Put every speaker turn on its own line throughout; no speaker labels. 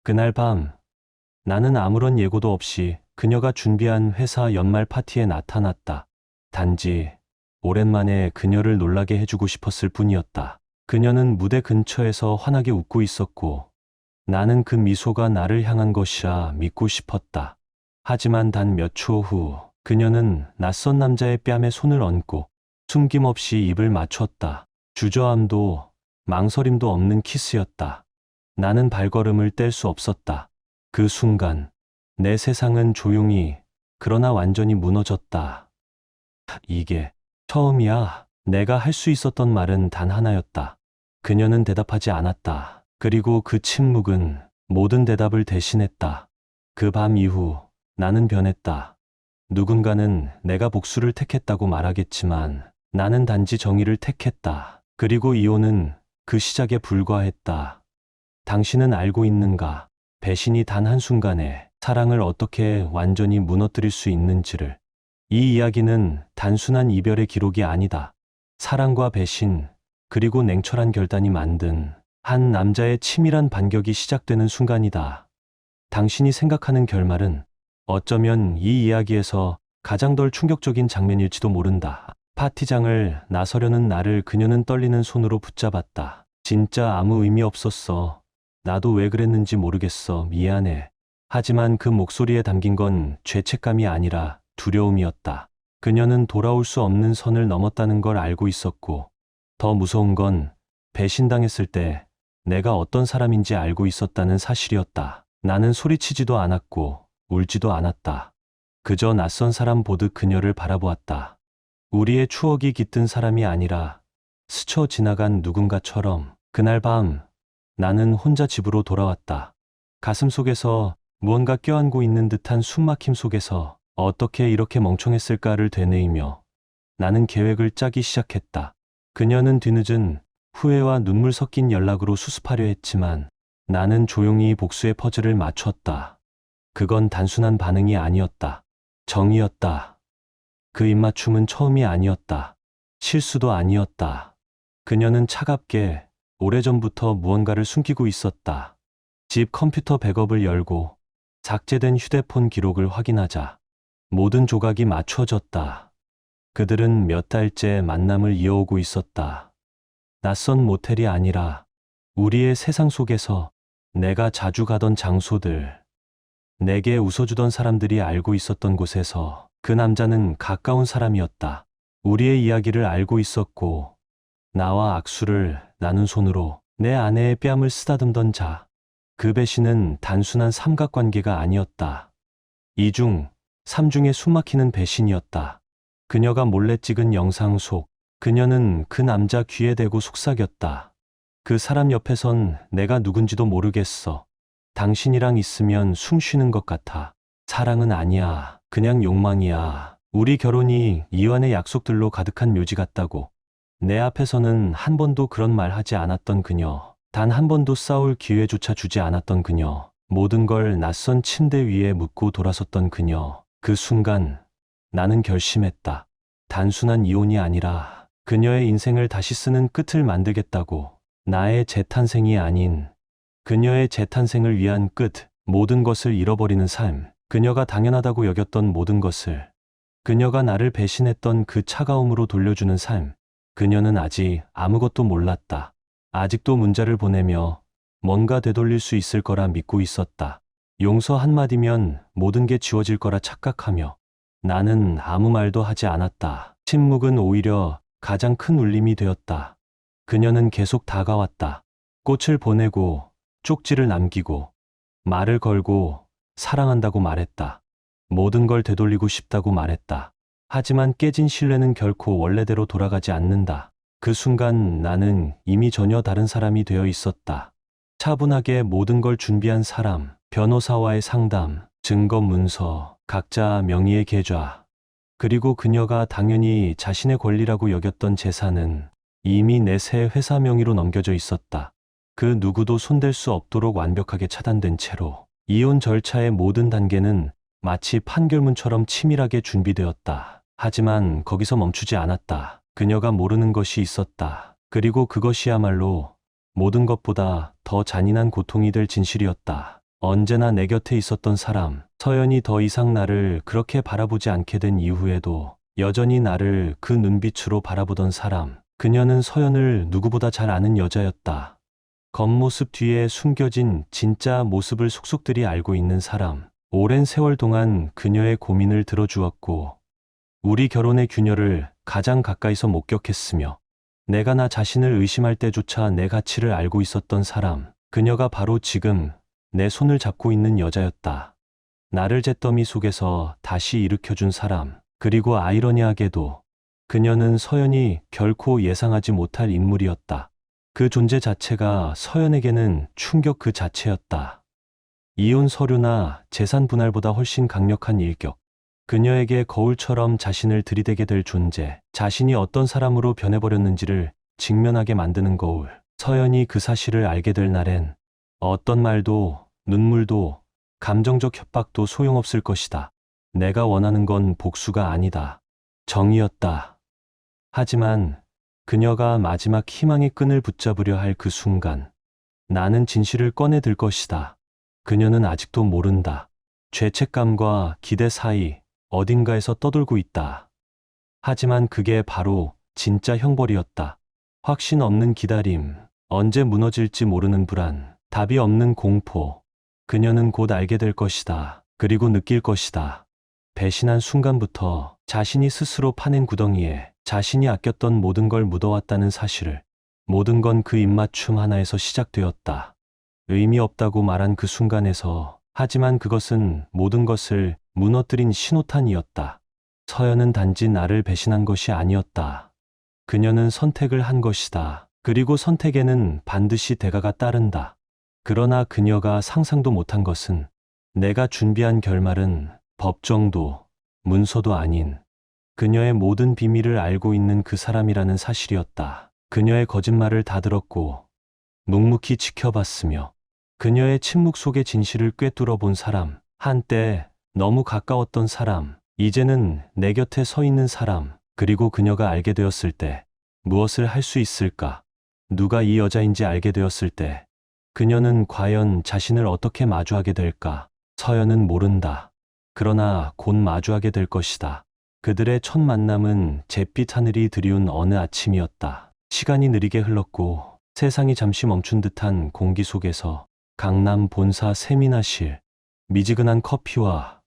그날 밤 나는 아무런 예고도 없이 그녀가 준비한 회사 연말 파티에 나타났다. 단지 오랜만에 그녀를 놀라게 해주고 싶었을 뿐이었다. 그녀는 무대 근처에서 환하게 웃고 있었고 나는 그 미소가 나를 향한 것이라 믿고 싶었다. 하지만 단 몇 초 후 그녀는 낯선 남자의 뺨에 손을 얹고 숨김없이 입을 맞췄다. 주저함도 망설임도 없는 키스였다. 나는 발걸음을 뗄 수 없었다. 그 순간 내 세상은 조용히 그러나 완전히 무너졌다. 이게 처음이야. 내가 할 수 있었던 말은 단 하나였다. 그녀는 대답하지 않았다. 그리고 그 침묵은 모든 대답을 대신했다. 그 밤 이후 나는 변했다. 누군가는 내가 복수를 택했다고 말하겠지만 나는 단지 정의를 택했다. 그리고 이혼은 그 시작에 불과했다. 당신은 알고 있는가? 배신이 단 한순간에 사랑을 어떻게 완전히 무너뜨릴 수 있는지를. 이 이야기는 단순한 이별의 기록이 아니다. 사랑과 배신, 그리고 냉철한 결단이 만든 한 남자의 치밀한 반격이 시작되는 순간이다. 당신이 생각하는 결말은 어쩌면 이 이야기에서 가장 덜 충격적인 장면일지도 모른다. 파티장을 나서려는 나를 그녀는 떨리는 손으로 붙잡았다. 진짜 아무 의미 없었어. 나도 왜 그랬는지 모르겠어. 미안해. 하지만 그 목소리에 담긴 건 죄책감이 아니라 두려움이었다. 그녀는 돌아올 수 없는 선을 넘었다는 걸 알고 있었고, 더 무서운 건 배신당했을 때 내가 어떤 사람인지 알고 있었다는 사실이었다. 나는 소리치지도 않았고 울지도 않았다. 그저 낯선 사람 보듯 그녀를 바라보았다. 우리의 추억이 깃든 사람이 아니라 스쳐 지나간 누군가처럼. 그날 밤 나는 혼자 집으로 돌아왔다. 가슴 속에서 무언가 껴안고 있는 듯한 숨막힘 속에서 어떻게 이렇게 멍청했을까를 되뇌이며 나는 계획을 짜기 시작했다. 그녀는 뒤늦은 후회와 눈물 섞인 연락으로 수습하려 했지만 나는 조용히 복수의 퍼즐을 맞췄다. 그건 단순한 반응이 아니었다. 정이었다. 그 입맞춤은 처음이 아니었다. 실수도 아니었다. 그녀는 차갑게 오래전부터 무언가를 숨기고 있었다. 집 컴퓨터 백업을 열고 삭제된 휴대폰 기록을 확인하자 모든 조각이 맞춰졌다. 그들은 몇 달째 만남을 이어오고 있었다. 낯선 모텔이 아니라 우리의 세상 속에서 내가 자주 가던 장소들, 내게 웃어주던 사람들이 알고 있었던 곳에서. 그 남자는 가까운 사람이었다. 우리의 이야기를 알고 있었고 나와 악수를 나눈 손으로 내 아내의 뺨을 쓰다듬던 자. 그 배신은 단순한 삼각관계가 아니었다. 2중, 3중의 숨막히는 배신이었다. 그녀가 몰래 찍은 영상 속 그녀는 그 남자 귀에 대고 속삭였다. 그 사람 옆에선 내가 누군지도 모르겠어. 당신이랑 있으면 숨 쉬는 것 같아. 사랑은 아니야. 그냥 욕망이야. 우리 결혼이 이완의 약속들로 가득한 묘지 같다고. 내 앞에서는 한 번도 그런 말 하지 않았던 그녀. 단 한 번도 싸울 기회조차 주지 않았던 그녀. 모든 걸 낯선 침대 위에 묻고 돌아섰던 그녀. 그 순간 나는 결심했다. 단순한 이혼이 아니라 그녀의 인생을 다시 쓰는 끝을 만들겠다고. 나의 재탄생이 아닌 그녀의 재탄생을 위한 끝. 모든 것을 잃어버리는 삶. 그녀가 당연하다고 여겼던 모든 것을, 그녀가 나를 배신했던 그 차가움으로 돌려주는 삶. 그녀는 아직 아무것도 몰랐다. 아직도 문자를 보내며 뭔가 되돌릴 수 있을 거라 믿고 있었다. 용서 한마디면 모든 게 지워질 거라 착각하며 나는 아무 말도 하지 않았다. 침묵은 오히려 가장 큰 울림이 되었다. 그녀는 계속 다가왔다. 꽃을 보내고 쪽지를 남기고 말을 걸고 사랑한다고 말했다. 모든 걸 되돌리고 싶다고 말했다. 하지만 깨진 신뢰는 결코 원래대로 돌아가지 않는다. 그 순간 나는 이미 전혀 다른 사람이 되어 있었다. 차분하게 모든 걸 준비한 사람, 변호사와의 상담, 증거 문서, 각자 명의의 계좌, 그리고 그녀가 당연히 자신의 권리라고 여겼던 재산은 이미 내 새 회사 명의로 넘겨져 있었다. 그 누구도 손댈 수 없도록 완벽하게 차단된 채로 이혼 절차의 모든 단계는 마치 판결문처럼 치밀하게 준비되었다. 하지만 거기서 멈추지 않았다. 그녀가 모르는 것이 있었다. 그리고 그것이야말로 모든 것보다 더 잔인한 고통이 될 진실이었다. 언제나 내 곁에 있었던 사람. 서연이 더 이상 나를 그렇게 바라보지 않게 된 이후에도 여전히 나를 그 눈빛으로 바라보던 사람. 그녀는 서연을 누구보다 잘 아는 여자였다. 겉모습 뒤에 숨겨진 진짜 모습을 속속들이 알고 있는 사람. 오랜 세월 동안 그녀의 고민을 들어주었고 우리 결혼의 균열을 가장 가까이서 목격했으며 내가 나 자신을 의심할 때조차 내 가치를 알고 있었던 사람. 그녀가 바로 지금 내 손을 잡고 있는 여자였다. 나를 잿더미 속에서 다시 일으켜준 사람. 그리고 아이러니하게도 그녀는 서연이 결코 예상하지 못할 인물이었다. 그 존재 자체가 서연에게는 충격 그 자체였다. 이혼 서류나 재산 분할보다 훨씬 강력한 일격. 그녀에게 거울처럼 자신을 들이대게 될 존재. 자신이 어떤 사람으로 변해버렸는지를 직면하게 만드는 거울. 서연이 그 사실을 알게 될 날엔 어떤 말도, 눈물도, 감정적 협박도 소용없을 것이다. 내가 원하는 건 복수가 아니다. 정의였다. 하지만 그녀가 마지막 희망의 끈을 붙잡으려 할 그 순간 나는 진실을 꺼내들 것이다. 그녀는 아직도 모른다. 죄책감과 기대 사이 어딘가에서 떠돌고 있다. 하지만 그게 바로 진짜 형벌이었다. 확신 없는 기다림, 언제 무너질지 모르는 불안, 답이 없는 공포. 그녀는 곧 알게 될 것이다. 그리고 느낄 것이다. 배신한 순간부터 자신이 스스로 파낸 구덩이에 자신이 아꼈던 모든 걸 묻어왔다는 사실을. 모든 건 그 입맞춤 하나에서 시작되었다. 의미 없다고 말한 그 순간에서. 하지만 그것은 모든 것을 무너뜨린 신호탄이었다. 서연은 단지 나를 배신한 것이 아니었다. 그녀는 선택을 한 것이다. 그리고 선택에는 반드시 대가가 따른다. 그러나 그녀가 상상도 못한 것은 내가 준비한 결말은 법정도 문서도 아닌 그녀의 모든 비밀을 알고 있는 그 사람이라는 사실이었다. 그녀의 거짓말을 다 들었고 묵묵히 지켜봤으며 그녀의 침묵 속의 진실을 꿰뚫어 본 사람. 한때 너무 가까웠던 사람. 이제는 내 곁에 서 있는 사람. 그리고 그녀가 알게 되었을 때 무엇을 할 수 있을까? 누가 이 여자인지 알게 되었을 때 그녀는 과연 자신을 어떻게 마주하게 될까? 서연은 모른다. 그러나 곧 마주하게 될 것이다. 그들의 첫 만남은 잿빛 하늘이 드리운 어느 아침이었다. 시간이 느리게 흘렀고 세상이 잠시 멈춘 듯한 공기 속에서 강남 본사 세미나실, 미지근한 커피와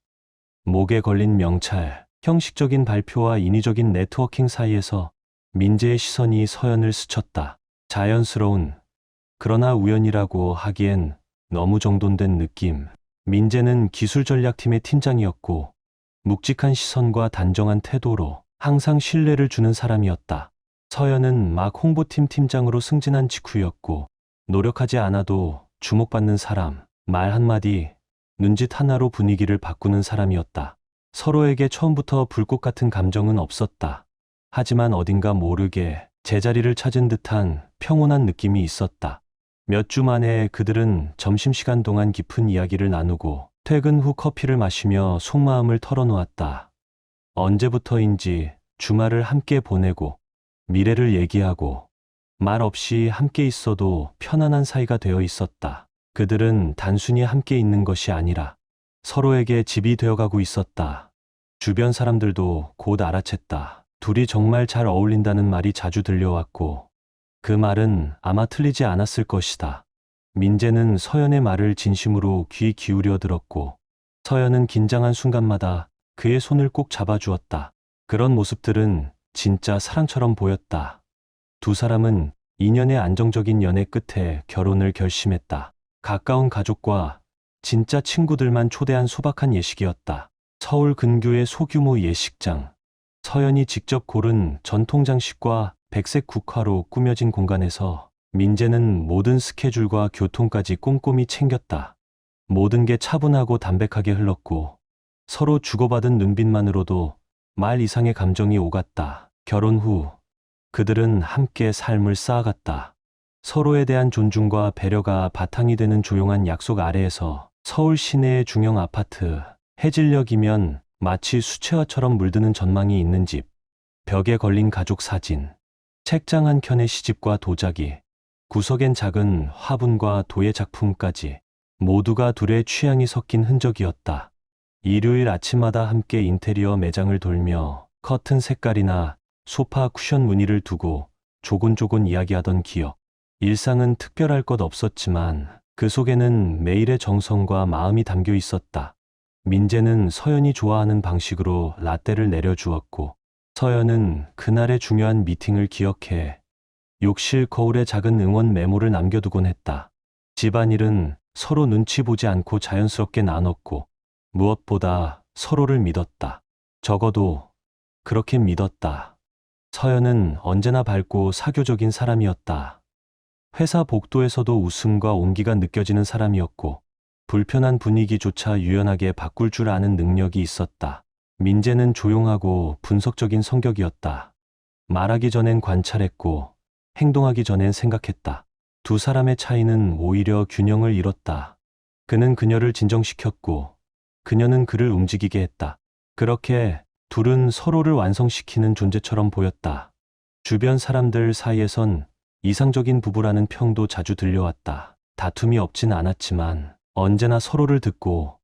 목에 걸린 명찰, 형식적인 발표와 인위적인 네트워킹 사이에서 민재의 시선이 서연을 스쳤다. 자연스러운, 그러나 우연이라고 하기엔 너무 정돈된 느낌. 민재는 기술전략팀의 팀장이었고 묵직한 시선과 단정한 태도로 항상 신뢰를 주는 사람이었다. 서연은 막 홍보팀 팀장으로 승진한 직후였고 노력하지 않아도 주목받는 사람. 말 한마디, 눈짓 하나로 분위기를 바꾸는 사람이었다. 서로에게 처음부터 불꽃 같은 감정은 없었다. 하지만 어딘가 모르게 제자리를 찾은 듯한 평온한 느낌이 있었다. 몇 주 만에 그들은 점심시간 동안 깊은 이야기를 나누고 퇴근 후 커피를 마시며 속마음을 털어놓았다. 언제부터인지 주말을 함께 보내고 미래를 얘기하고 말 없이 함께 있어도 편안한 사이가 되어 있었다. 그들은 단순히 함께 있는 것이 아니라 서로에게 집이 되어가고 있었다. 주변 사람들도 곧 알아챘다. 둘이 정말 잘 어울린다는 말이 자주 들려왔고 그 말은 아마 틀리지 않았을 것이다. 민재는 서연의 말을 진심으로 귀 기울여 들었고 서연은 긴장한 순간마다 그의 손을 꼭 잡아주었다. 그런 모습들은 진짜 사랑처럼 보였다. 두 사람은 2년의 안정적인 연애 끝에 결혼을 결심했다. 가까운 가족과 진짜 친구들만 초대한 소박한 예식이었다. 서울 근교의 소규모 예식장. 서연이 직접 고른 전통 장식과 백색 국화로 꾸며진 공간에서 민재는 모든 스케줄과 교통까지 꼼꼼히 챙겼다. 모든 게 차분하고 담백하게 흘렀고 서로 주고받은 눈빛만으로도 말 이상의 감정이 오갔다. 결혼 후 그들은 함께 삶을 쌓아갔다. 서로에 대한 존중과 배려가 바탕이 되는 조용한 약속 아래에서 서울 시내의 중형 아파트, 해질녘이면 마치 수채화처럼 물드는 전망이 있는 집, 벽에 걸린 가족 사진, 책장 한 켠의 시집과 도자기, 구석엔 작은 화분과 도예 작품까지 모두가 둘의 취향이 섞인 흔적이었다. 일요일 아침마다 함께 인테리어 매장을 돌며 커튼 색깔이나 소파 쿠션 무늬를 두고 조곤조곤 이야기하던 기억. 일상은 특별할 것 없었지만 그 속에는 매일의 정성과 마음이 담겨 있었다. 민재는 서연이 좋아하는 방식으로 라떼를 내려주었고, 서연은 그날의 중요한 미팅을 기억해 욕실 거울에 작은 응원 메모를 남겨두곤 했다. 집안일은 서로 눈치 보지 않고 자연스럽게 나눴고, 무엇보다 서로를 믿었다. 적어도 그렇게 믿었다. 서연은 언제나 밝고 사교적인 사람이었다. 회사 복도에서도 웃음과 온기가 느껴지는 사람이었고, 불편한 분위기조차 유연하게 바꿀 줄 아는 능력이 있었다. 민재는 조용하고 분석적인 성격이었다. 말하기 전엔 관찰했고, 행동하기 전엔 생각했다. 두 사람의 차이는 오히려 균형을 이뤘다. 그는 그녀를 진정시켰고, 그녀는 그를 움직이게 했다. 그렇게 둘은 서로를 완성시키는 존재처럼 보였다. 주변 사람들 사이에선 이상적인 부부라는 평도 자주 들려왔다. 다툼이 없진 않았지만 언제나 서로를 듣고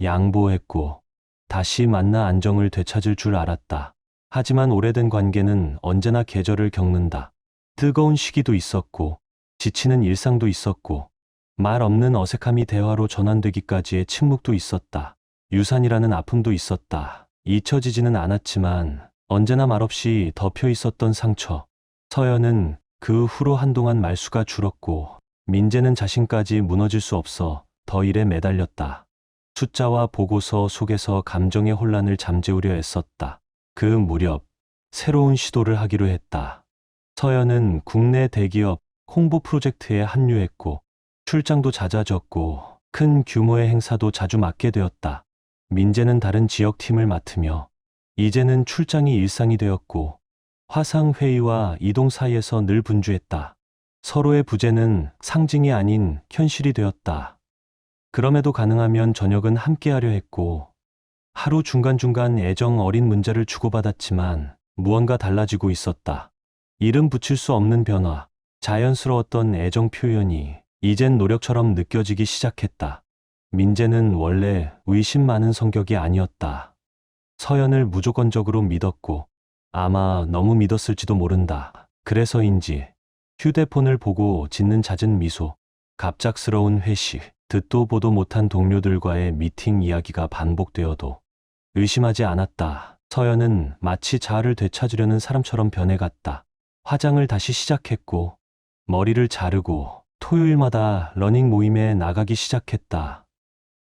양보했고 다시 만나 안정을 되찾을 줄 알았다. 하지만 오래된 관계는 언제나 계절을 겪는다. 뜨거운 시기도 있었고 지치는 일상도 있었고 말 없는 어색함이 대화로 전환되기까지의 침묵도 있었다. 유산이라는 아픔도 있었다. 잊혀지지는 않았지만 언제나 말없이 덮여 있었던 상처. 서연은 그 후로 한동안 말수가 줄었고 민재는 자신까지 무너질 수 없어 더 일에 매달렸다. 숫자와 보고서 속에서 감정의 혼란을 잠재우려 애썼다. 그 무렵 새로운 시도를 하기로 했다. 서연은 국내 대기업 홍보 프로젝트에 합류했고 출장도 잦아졌고 큰 규모의 행사도 자주 맡게 되었다. 민재는 다른 지역팀을 맡으며 이제는 출장이 일상이 되었고 화상회의와 이동 사이에서 늘 분주했다. 서로의 부재는 상징이 아닌 현실이 되었다. 그럼에도 가능하면 저녁은 함께하려 했고 하루 중간중간 애정 어린 문자를 주고받았지만 무언가 달라지고 있었다. 이름 붙일 수 없는 변화, 자연스러웠던 애정 표현이 이젠 노력처럼 느껴지기 시작했다. 민재는 원래 의심 많은 성격이 아니었다. 서연을 무조건적으로 믿었고 아마 너무 믿었을지도 모른다. 그래서인지 휴대폰을 보고 짓는 잦은 미소, 갑작스러운 회식, 듣도 보도 못한 동료들과의 미팅 이야기가 반복되어도 의심하지 않았다. 서연은 마치 자아를 되찾으려는 사람처럼 변해갔다. 화장을 다시 시작했고 머리를 자르고 토요일마다 러닝 모임에 나가기 시작했다.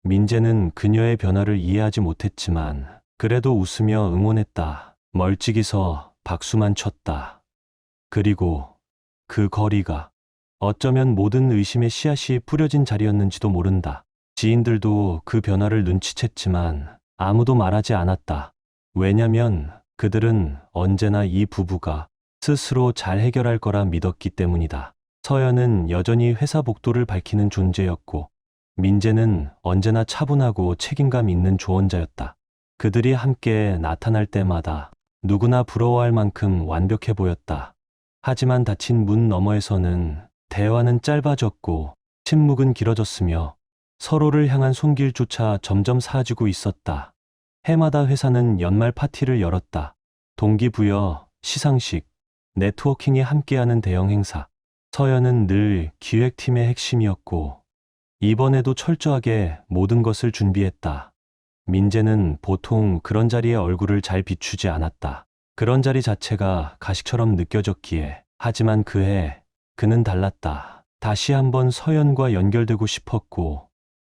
민재는 그녀의 변화를 이해하지 못했지만 그래도 웃으며 응원했다. 멀찍이 서 박수만 쳤다. 그리고 그 거리가 어쩌면 모든 의심의 씨앗이 뿌려진 자리였는지도 모른다. 지인들도 그 변화를 눈치챘지만 아무도 말하지 않았다. 왜냐면 그들은 언제나 이 부부가 스스로 잘 해결할 거라 믿었기 때문이다. 서연은 여전히 회사 복도를 밝히는 존재였고 민재는 언제나 차분하고 책임감 있는 조언자였다. 그들이 함께 나타날 때마다 누구나 부러워할 만큼 완벽해 보였다. 하지만 닫힌 문 너머에서는 대화는 짧아졌고 침묵은 길어졌으며 서로를 향한 손길조차 점점 사라지고 있었다. 해마다 회사는 연말 파티를 열었다. 동기부여, 시상식, 네트워킹이 함께하는 대형 행사. 서연은 늘 기획팀의 핵심이었고 이번에도 철저하게 모든 것을 준비했다. 민재는 보통 그런 자리에 얼굴을 잘 비추지 않았다. 그런 자리 자체가 가식처럼 느껴졌기에. 하지만 그해 그는 달랐다. 다시 한번 서연과 연결되고 싶었고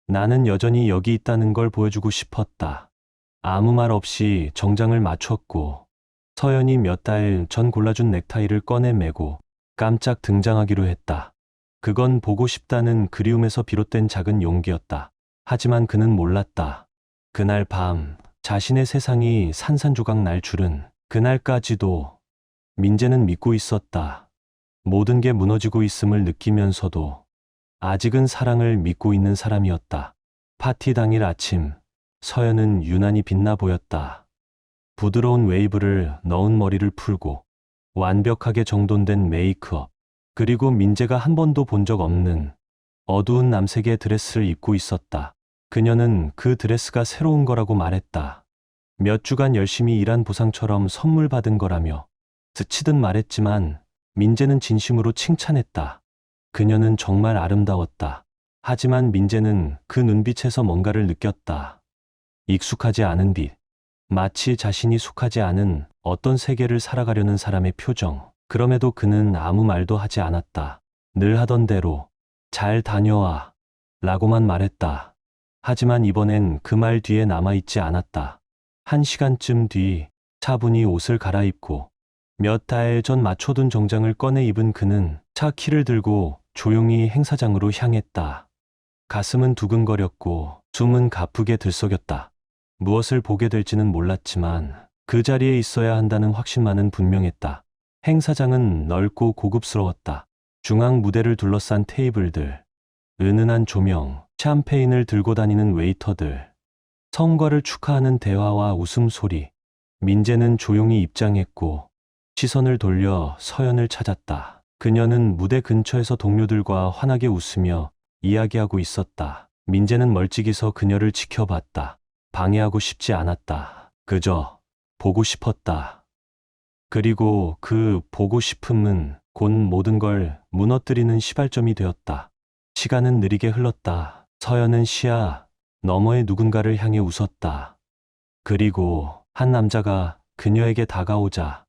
나는 여전히 여기 있다는 걸 보여주고 싶었다. 아무 말 없이 정장을 맞췄고 서연이 몇 달 전 골라준 넥타이를 꺼내 매고 깜짝 등장하기로 했다. 그건 보고 싶다는 그리움에서 비롯된 작은 용기였다. 하지만 그는 몰랐다. 그날 밤 자신의 세상이 산산조각 날 줄은. 그날까지도 민재는 믿고 있었다. 모든 게 무너지고 있음을 느끼면서도 아직은 사랑을 믿고 있는 사람이었다. 파티 당일 아침 서연은 유난히 빛나 보였다. 부드러운 웨이브를 넣은 머리를 풀고 완벽하게 정돈된 메이크업, 그리고 민재가 한 번도 본 적 없는 어두운 남색의 드레스를 입고 있었다. 그녀는 그 드레스가 새로운 거라고 말했다. 몇 주간 열심히 일한 보상처럼 선물 받은 거라며 스치듯 말했지만 민재는 진심으로 칭찬했다. 그녀는 정말 아름다웠다. 하지만 민재는 그 눈빛에서 뭔가를 느꼈다. 익숙하지 않은 빛. 마치 자신이 속하지 않은 어떤 세계를 살아가려는 사람의 표정. 그럼에도 그는 아무 말도 하지 않았다. 늘 하던 대로 잘 다녀와 라고만 말했다. 하지만 이번엔 그 말 뒤에 남아있지 않았다. 1시간쯤 뒤 차분히 옷을 갈아입고 몇 달 전 맞춰둔 정장을 꺼내 입은 그는 차 키를 들고 조용히 행사장으로 향했다. 가슴은 두근거렸고 숨은 가쁘게 들썩였다. 무엇을 보게 될지는 몰랐지만 그 자리에 있어야 한다는 확신만은 분명했다. 행사장은 넓고 고급스러웠다. 중앙 무대를 둘러싼 테이블들, 은은한 조명, 샴페인을 들고 다니는 웨이터들, 성과를 축하하는 대화와 웃음소리. 민재는 조용히 입장했고 시선을 돌려 서연을 찾았다. 그녀는 무대 근처에서 동료들과 환하게 웃으며 이야기하고 있었다. 민재는 멀찍이 서 그녀를 지켜봤다. 방해하고 싶지 않았다. 그저 보고 싶었다. 그리고 그 보고 싶음은 곧 모든 걸 무너뜨리는 시발점이 되었다. 시간은 느리게 흘렀다. 서연은 시야 너머의 누군가를 향해 웃었다. 그리고 한 남자가 그녀에게 다가오자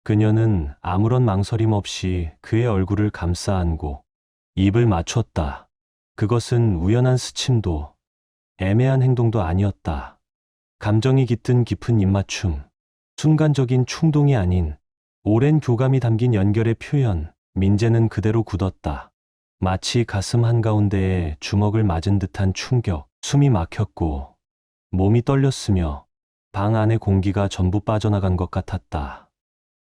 그녀는 아무런 망설임 없이 그의 얼굴을 감싸 안고 입을 맞췄다. 그것은 우연한 스침도 애매한 행동도 아니었다. 감정이 깃든 깊은 입맞춤, 순간적인 충동이 아닌 오랜 교감이 담긴 연결의 표현. 민재는 그대로 굳었다. 마치 가슴 한가운데에 주먹을 맞은 듯한 충격. 숨이 막혔고 몸이 떨렸으며 방 안의 공기가 전부 빠져나간 것 같았다.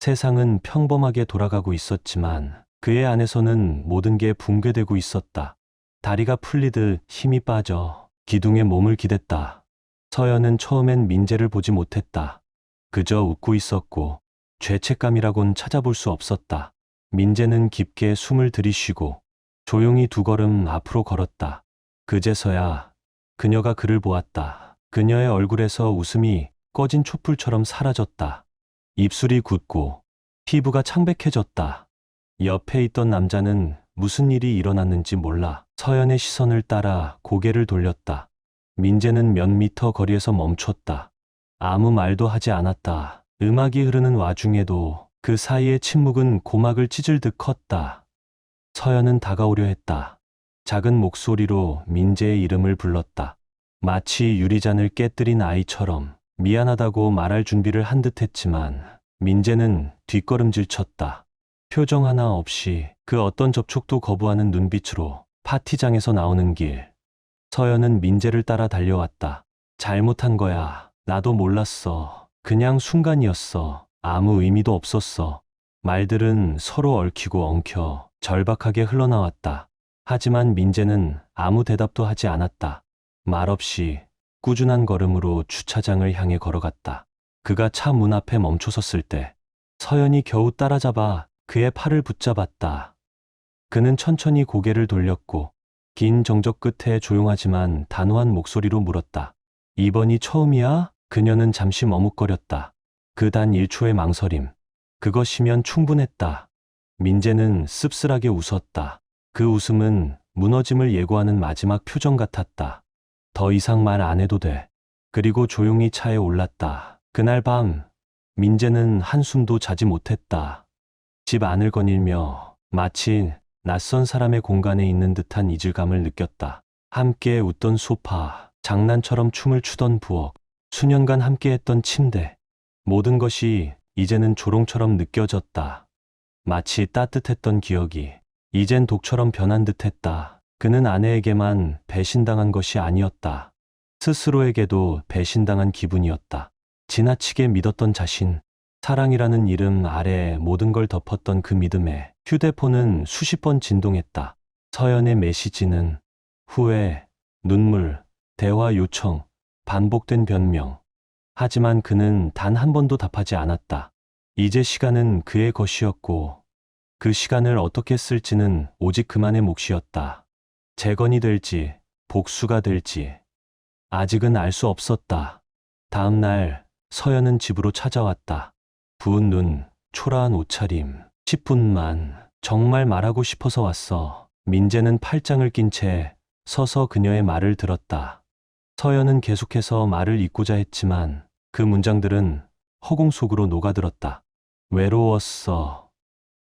세상은 평범하게 돌아가고 있었지만 그의 안에서는 모든 게 붕괴되고 있었다. 다리가 풀리듯 힘이 빠져 기둥에 몸을 기댔다. 서연은 처음엔 민재를 보지 못했다. 그저 웃고 있었고 죄책감이라곤 찾아볼 수 없었다. 민재는 깊게 숨을 들이쉬고 조용히 2걸음 앞으로 걸었다. 그제서야 그녀가 그를 보았다. 그녀의 얼굴에서 웃음이 꺼진 촛불처럼 사라졌다. 입술이 굳고 피부가 창백해졌다. 옆에 있던 남자는 무슨 일이 일어났는지 몰라 서연의 시선을 따라 고개를 돌렸다. 민재는 몇 미터 거리에서 멈췄다. 아무 말도 하지 않았다. 음악이 흐르는 와중에도 그 사이의 침묵은 고막을 찢을 듯 컸다. 서연은 다가오려 했다. 작은 목소리로 민재의 이름을 불렀다. 마치 유리잔을 깨뜨린 아이처럼 미안하다고 말할 준비를 한 듯 했지만 민재는 뒷걸음질 쳤다. 표정 하나 없이 그 어떤 접촉도 거부하는 눈빛으로 파티장에서 나오는 길. 서연은 민재를 따라 달려왔다. 잘못한 거야. 나도 몰랐어. 그냥 순간이었어. 아무 의미도 없었어. 말들은 서로 얽히고 엉켜 절박하게 흘러나왔다. 하지만 민재는 아무 대답도 하지 않았다. 말없이 꾸준한 걸음으로 주차장을 향해 걸어갔다. 그가 차 문 앞에 멈춰섰을 때 서연이 겨우 따라잡아 그의 팔을 붙잡았다. 그는 천천히 고개를 돌렸고 긴 정적 끝에 조용하지만 단호한 목소리로 물었다. 이번이 처음이야? 그녀는 잠시 머뭇거렸다. 그 단 1초의 망설임. 그것이면 충분했다. 민재는 씁쓸하게 웃었다. 그 웃음은 무너짐을 예고하는 마지막 표정 같았다. 더 이상 말 안 해도 돼. 그리고 조용히 차에 올랐다. 그날 밤 민재는 한숨도 자지 못했다. 집 안을 거닐며 마치 낯선 사람의 공간에 있는 듯한 이질감을 느꼈다. 함께 웃던 소파, 장난처럼 춤을 추던 부엌, 수년간 함께했던 침대. 모든 것이 이제는 조롱처럼 느껴졌다. 마치 따뜻했던 기억이 이젠 독처럼 변한 듯했다. 그는 아내에게만 배신당한 것이 아니었다. 스스로에게도 배신당한 기분이었다. 지나치게 믿었던 자신, 사랑이라는 이름 아래 모든 걸 덮었던 그 믿음에 휴대폰은 수십 번 진동했다. 서연의 메시지는 후회, 눈물, 대화 요청, 반복된 변명. 하지만 그는 단 한 번도 답하지 않았다. 이제 시간은 그의 것이었고 그 시간을 어떻게 쓸지는 오직 그만의 몫이었다. 재건이 될지 복수가 될지 아직은 알 수 없었다. 다음 날 서연은 집으로 찾아왔다. 부은 눈, 초라한 옷차림. 10분만 정말 말하고 싶어서 왔어. 민재는 팔짱을 낀 채 서서 그녀의 말을 들었다. 서연은 계속해서 말을 잇고자 했지만 그 문장들은 허공 속으로 녹아들었다. 외로웠어.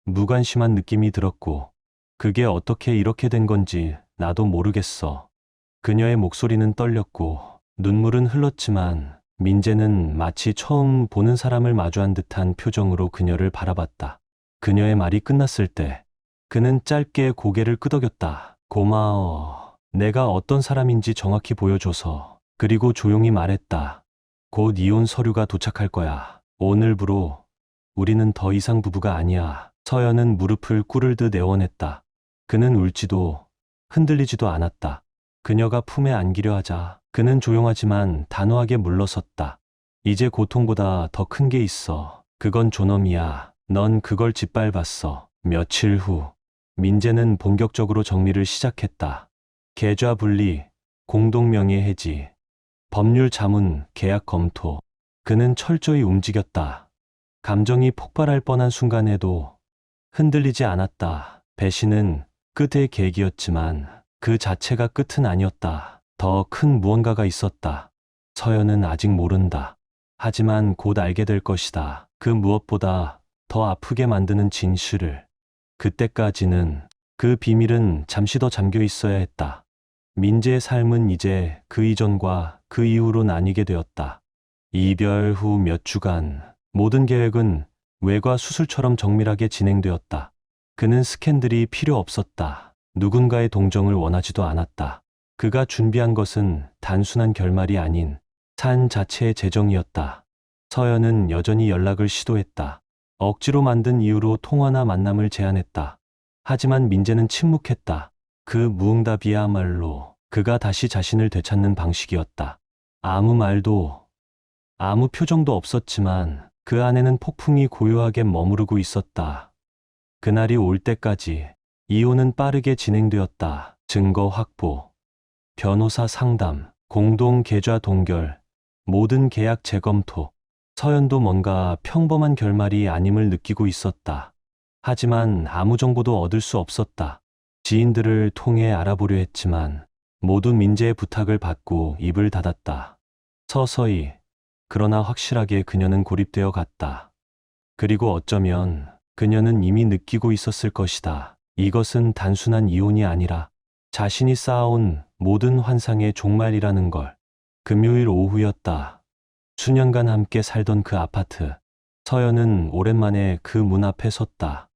무관심한 느낌이 들었고 그게 어떻게 이렇게 된 건지 나도 모르겠어. 그녀의 목소리는 떨렸고 눈물은 흘렀지만 민재는 마치 처음 보는 사람을 마주한 듯한 표정으로 그녀를 바라봤다. 그녀의 말이 끝났을 때 그는 짧게 고개를 끄덕였다. 고마워. 내가 어떤 사람인지 정확히 보여줘서. 그리고 조용히 말했다. 곧 이혼 서류가 도착할 거야. 오늘부로 우리는 더 이상 부부가 아니야. 서연은 무릎을 꿇을 듯 애원했다. 그는 울지도 흔들리지도 않았다. 그녀가 품에 안기려 하자 그는 조용하지만 단호하게 물러섰다. 이제 고통보다 더 큰 게 있어. 그건 존엄이야. 넌 그걸 짓밟았어. 며칠 후 민재는 본격적으로 정리를 시작했다. 계좌 분리, 공동명의 해지, 법률 자문, 계약 검토. 그는 철저히 움직였다. 감정이 폭발할 뻔한 순간에도 흔들리지 않았다. 배신은 끝의 계기였지만 그 자체가 끝은 아니었다. 더 큰 무언가가 있었다. 서연은 아직 모른다. 하지만 곧 알게 될 것이다. 그 무엇보다 더 아프게 만드는 진실을. 그때까지는 그 비밀은 잠시 더 잠겨 있어야 했다. 민재의 삶은 이제 그 이전과 그 이후로 나뉘게 되었다. 이별 후 몇 주간 모든 계획은 외과 수술처럼 정밀하게 진행되었다. 그는 스캔들이 필요 없었다. 누군가의 동정을 원하지도 않았다. 그가 준비한 것은 단순한 결말이 아닌 삶 자체의 재정이었다. 서연은 여전히 연락을 시도했다. 억지로 만든 이유로 통화나 만남을 제안했다. 하지만 민재는 침묵했다. 그 무응답이야말로 그가 다시 자신을 되찾는 방식이었다. 아무 말도, 아무 표정도 없었지만 그 안에는 폭풍이 고요하게 머무르고 있었다. 그날이 올 때까지 이혼은 빠르게 진행되었다. 증거 확보, 변호사 상담, 공동 계좌 동결, 모든 계약 재검토. 서연도 뭔가 평범한 결말이 아님을 느끼고 있었다. 하지만 아무 정보도 얻을 수 없었다. 지인들을 통해 알아보려 했지만 모두 민재의 부탁을 받고 입을 닫았다. 서서히, 그러나 확실하게 그녀는 고립되어 갔다. 그리고 어쩌면 그녀는 이미 느끼고 있었을 것이다. 이것은 단순한 이혼이 아니라 자신이 쌓아온 모든 환상의 종말이라는 걸. 금요일 오후였다. 수년간 함께 살던 그 아파트. 서연은 오랜만에 그 문 앞에 섰다.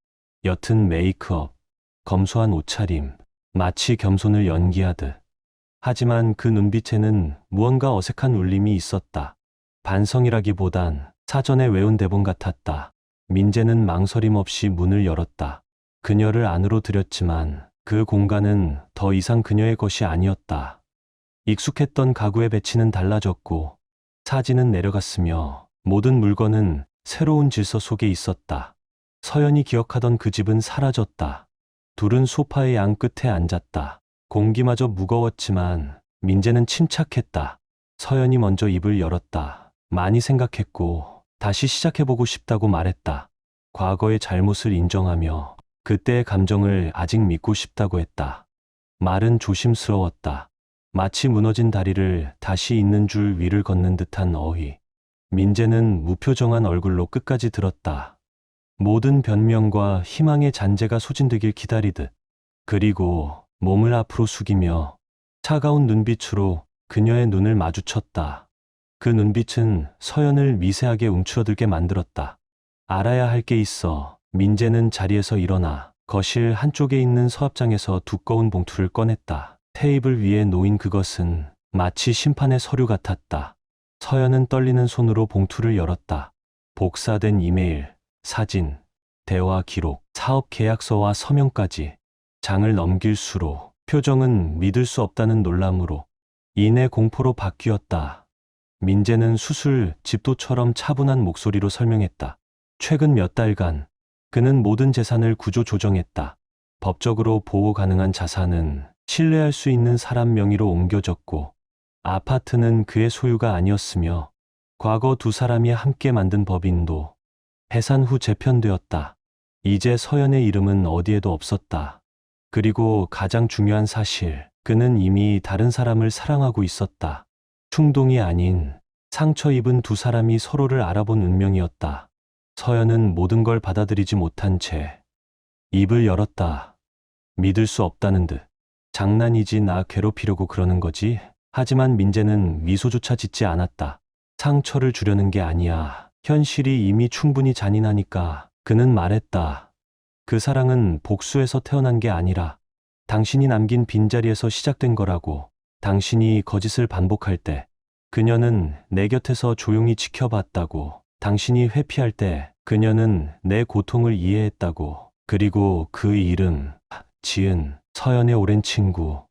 옅은 메이크업, 검소한 옷차림, 마치 겸손을 연기하듯. 하지만 그 눈빛에는 무언가 어색한 울림이 있었다. 반성이라기보단 사전에 외운 대본 같았다. 민재는 망설임 없이 문을 열었다. 그녀를 안으로 들였지만 그 공간은 더 이상 그녀의 것이 아니었다. 익숙했던 가구의 배치는 달라졌고 사진은 내려갔으며 모든 물건은 새로운 질서 속에 있었다. 서연이 기억하던 그 집은 사라졌다. 둘은 소파의 양 끝에 앉았다. 공기마저 무거웠지만 민재는 침착했다. 서연이 먼저 입을 열었다. 많이 생각했고 다시 시작해보고 싶다고 말했다. 과거의 잘못을 인정하며 그때의 감정을 아직 믿고 싶다고 했다. 말은 조심스러웠다. 마치 무너진 다리를 다시 있는 줄 위를 걷는 듯한 어휘. 민재는 무표정한 얼굴로 끝까지 들었다. 모든 변명과 희망의 잔재가 소진되길 기다리듯. 그리고 몸을 앞으로 숙이며 차가운 눈빛으로 그녀의 눈을 마주쳤다. 그 눈빛은 서연을 미세하게 움츠러들게 만들었다. 알아야 할 게 있어. 민재는 자리에서 일어나 거실 한쪽에 있는 서랍장에서 두꺼운 봉투를 꺼냈다. 테이블 위에 놓인 그것은 마치 심판의 서류 같았다. 서연은 떨리는 손으로 봉투를 열었다. 복사된 이메일, 사진, 대화 기록, 사업 계약서와 서명까지. 장을 넘길수록 표정은 믿을 수 없다는 놀람으로, 이내 공포로 바뀌었다. 민재는 수술 집도처럼 차분한 목소리로 설명했다. 최근 몇 달간 그는 모든 재산을 구조 조정했다. 법적으로 보호 가능한 자산은 신뢰할 수 있는 사람 명의로 옮겨졌고 아파트는 그의 소유가 아니었으며 과거 두 사람이 함께 만든 법인도 해산 후 재편되었다. 이제 서연의 이름은 어디에도 없었다. 그리고 가장 중요한 사실, 그는 이미 다른 사람을 사랑하고 있었다. 충동이 아닌 상처 입은 두 사람이 서로를 알아본 운명이었다. 서연은 모든 걸 받아들이지 못한 채 입을 열었다. 믿을 수 없다는 듯. 장난이지, 나 괴롭히려고 그러는 거지? 하지만 민재는 미소조차 짓지 않았다. 상처를 주려는 게 아니야. 현실이 이미 충분히 잔인하니까. 그는 말했다. 그 사랑은 복수에서 태어난 게 아니라 당신이 남긴 빈자리에서 시작된 거라고. 당신이 거짓을 반복할 때 그녀는 내 곁에서 조용히 지켜봤다고. 당신이 회피할 때 그녀는 내 고통을 이해했다고. 그리고 그 이름, 지은, 서연의 오랜 친구.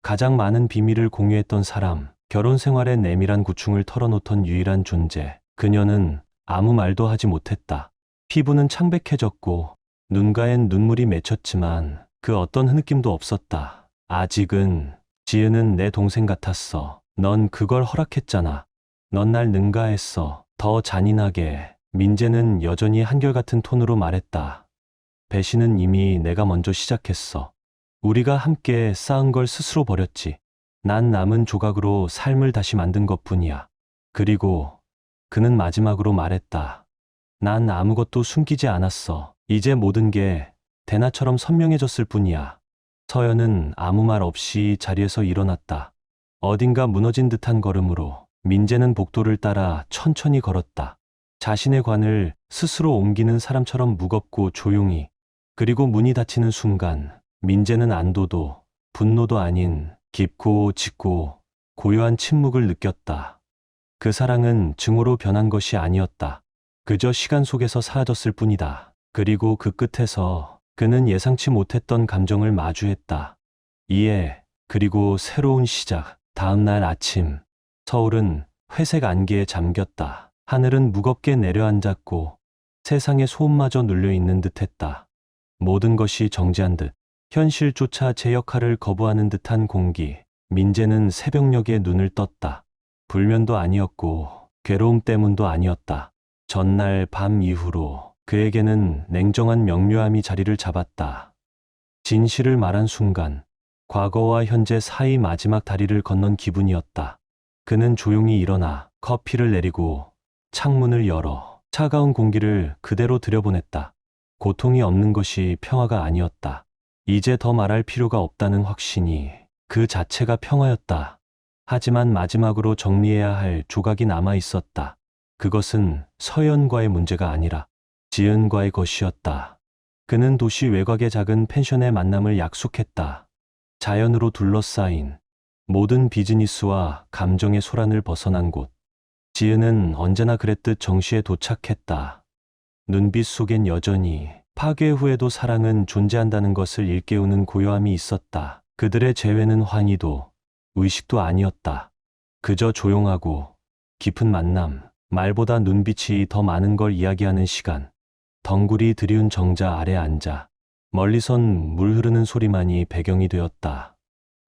가장 많은 비밀을 공유했던 사람, 결혼 생활의 내밀한 고충을 털어놓던 유일한 존재. 그녀는 아무 말도 하지 못했다. 피부는 창백해졌고 눈가엔 눈물이 맺혔지만 그 어떤 흐느낌도 없었다. 아직은. 지은은 내 동생 같았어. 넌 그걸 허락했잖아. 넌 날 능가했어. 더 잔인하게. 민재는 여전히 한결같은 톤으로 말했다. 배신은 이미 내가 먼저 시작했어. 우리가 함께 쌓은 걸 스스로 버렸지. 난 남은 조각으로 삶을 다시 만든 것뿐이야. 그리고 그는 마지막으로 말했다. 난 아무것도 숨기지 않았어. 이제 모든 게 대나처럼 선명해졌을 뿐이야. 서연은 아무 말 없이 자리에서 일어났다. 어딘가 무너진 듯한 걸음으로 민재는 복도를 따라 천천히 걸었다. 자신의 관을 스스로 옮기는 사람처럼 무겁고 조용히. 그리고 문이 닫히는 순간 민재는 안도도 분노도 아닌 깊고 짙고 고요한 침묵을 느꼈다. 그 사랑은 증오로 변한 것이 아니었다. 그저 시간 속에서 사라졌을 뿐이다. 그리고 그 끝에서 그는 예상치 못했던 감정을 마주했다. 이해, 그리고 새로운 시작. 다음 날 아침, 서울은 회색 안개에 잠겼다. 하늘은 무겁게 내려앉았고 세상의 소음마저 눌려있는 듯했다. 모든 것이 정지한 듯. 현실조차 제 역할을 거부하는 듯한 공기. 민재는 새벽녘에 눈을 떴다. 불면도 아니었고 괴로움 때문도 아니었다. 전날 밤 이후로 그에게는 냉정한 명료함이 자리를 잡았다. 진실을 말한 순간 과거와 현재 사이 마지막 다리를 건넌 기분이었다. 그는 조용히 일어나 커피를 내리고 창문을 열어 차가운 공기를 그대로 들여보냈다. 고통이 없는 것이 평화가 아니었다. 이제 더 말할 필요가 없다는 확신이 그 자체가 평화였다. 하지만 마지막으로 정리해야 할 조각이 남아 있었다. 그것은 서연과의 문제가 아니라 지은과의 것이었다. 그는 도시 외곽의 작은 펜션의 만남을 약속했다. 자연으로 둘러싸인 모든 비즈니스와 감정의 소란을 벗어난 곳. 지은은 언제나 그랬듯 정시에 도착했다. 눈빛 속엔 여전히 파괴 후에도 사랑은 존재한다는 것을 일깨우는 고요함이 있었다. 그들의 재회는 환희도 의식도 아니었다. 그저 조용하고 깊은 만남, 말보다 눈빛이 더 많은 걸 이야기하는 시간. 덩굴이 드리운 정자 아래 앉아 멀리선 물 흐르는 소리만이 배경이 되었다.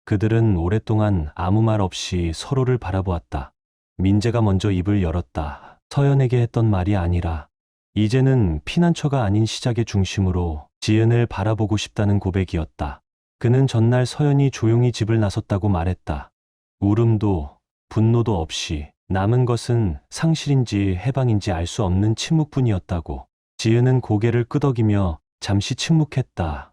그들은 오랫동안 아무 말 없이 서로를 바라보았다. 민재가 먼저 입을 열었다. 서연에게 했던 말이 아니라 이제는 피난처가 아닌 시작의 중심으로 지은을 바라보고 싶다는 고백이었다. 그는 전날 서연이 조용히 집을 나섰다고 말했다. 울음도 분노도 없이. 남은 것은 상실인지 해방인지 알 수 없는 침묵뿐이었다고. 지은은 고개를 끄덕이며 잠시 침묵했다.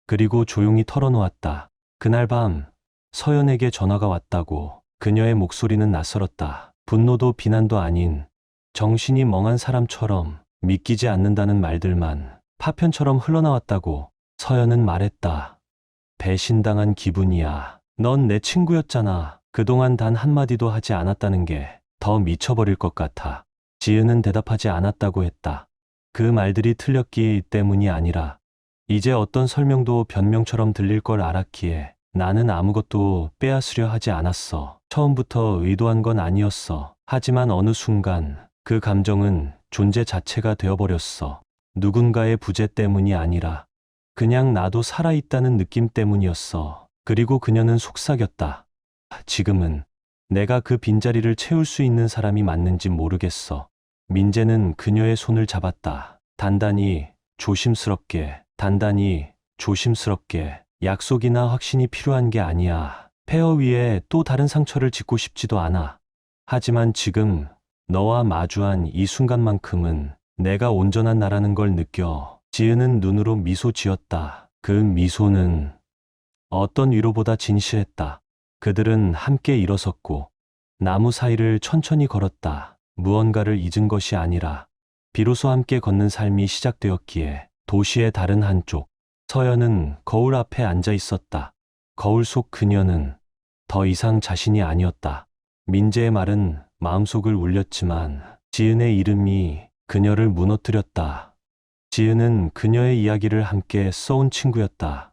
그리고 조용히 털어놓았다. 그날 밤 서연에게 전화가 왔다고. 그녀의 목소리는 낯설었다. 분노도 비난도 아닌 정신이 멍한 사람처럼 믿기지 않는다는 말들만 파편처럼 흘러나왔다고. 서연은 말했다. 배신당한 기분이야. 넌 내 친구였잖아. 그동안 단 한마디도 하지 않았다는 게 더 미쳐버릴 것 같아. 지은은 대답하지 않았다고 했다. 그 말들이 틀렸기 때문이 아니라 이제 어떤 설명도 변명처럼 들릴 걸 알았기에 나는 아무것도 빼앗으려 하지 않았어. 처음부터 의도한 건 아니었어. 하지만 어느 순간 그 감정은 존재 자체가 되어버렸어. 누군가의 부재 때문이 아니라 그냥 나도 살아있다는 느낌 때문이었어. 그리고 그녀는 속삭였다. 지금은 내가 그 빈자리를 채울 수 있는 사람이 맞는지 모르겠어. 민재는 그녀의 손을 잡았다. 단단히, 조심스럽게, 단단히, 조심스럽게. 약속이나 확신이 필요한 게 아니야. 폐허 위에 또 다른 상처를 짓고 싶지도 않아. 하지만 지금 너와 마주한 이 순간만큼은 내가 온전한 나라는 걸 느껴. 지은은 눈으로 미소 지었다. 그 미소는 어떤 위로보다 진실했다. 그들은 함께 일어섰고 나무 사이를 천천히 걸었다. 무언가를 잊은 것이 아니라 비로소 함께 걷는 삶이 시작되었기에. 도시의 다른 한쪽, 서연은 거울 앞에 앉아 있었다. 거울 속 그녀는 더 이상 자신이 아니었다. 민재의 말은 마음속을 울렸지만 지은의 이름이 그녀를 무너뜨렸다. 지은은 그녀의 이야기를 함께 써온 친구였다.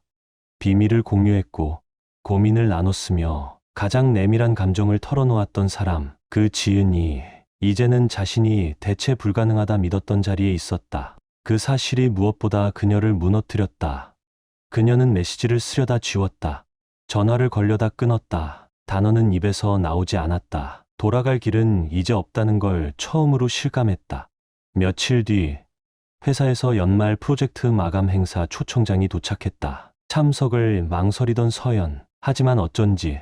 비밀을 공유했고 고민을 나눴으며 가장 내밀한 감정을 털어놓았던 사람. 그 지은이 이제는 자신이 대체 불가능하다 믿었던 자리에 있었다. 그 사실이 무엇보다 그녀를 무너뜨렸다. 그녀는 메시지를 쓰려다 지웠다. 전화를 걸려다 끊었다. 단어는 입에서 나오지 않았다. 돌아갈 길은 이제 없다는 걸 처음으로 실감했다. 며칠 뒤 회사에서 연말 프로젝트 마감 행사 초청장이 도착했다. 참석을 망설이던 서연. 하지만 어쩐지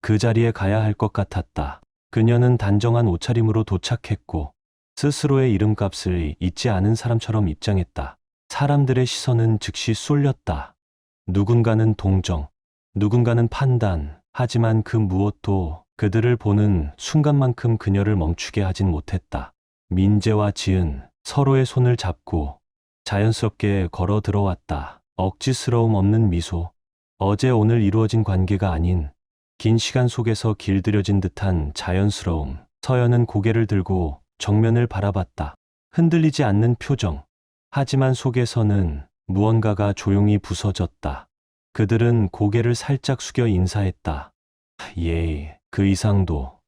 그 자리에 가야 할 것 같았다. 그녀는 단정한 옷차림으로 도착했고 스스로의 이름값을 잊지 않은 사람처럼 입장했다. 사람들의 시선은 즉시 쏠렸다. 누군가는 동정, 누군가는 판단. 하지만 그 무엇도 그들을 보는 순간만큼 그녀를 멈추게 하진 못했다. 민재와 지은 서로의 손을 잡고 자연스럽게 걸어 들어왔다. 억지스러움 없는 미소. 어제 오늘 이루어진 관계가 아닌 긴 시간 속에서 길들여진 듯한 자연스러움. 서연은 고개를 들고 정면을 바라봤다. 흔들리지 않는 표정. 하지만 속에서는 무언가가 조용히 부서졌다. 그들은 고개를 살짝 숙여 인사했다. 예, 그 이상도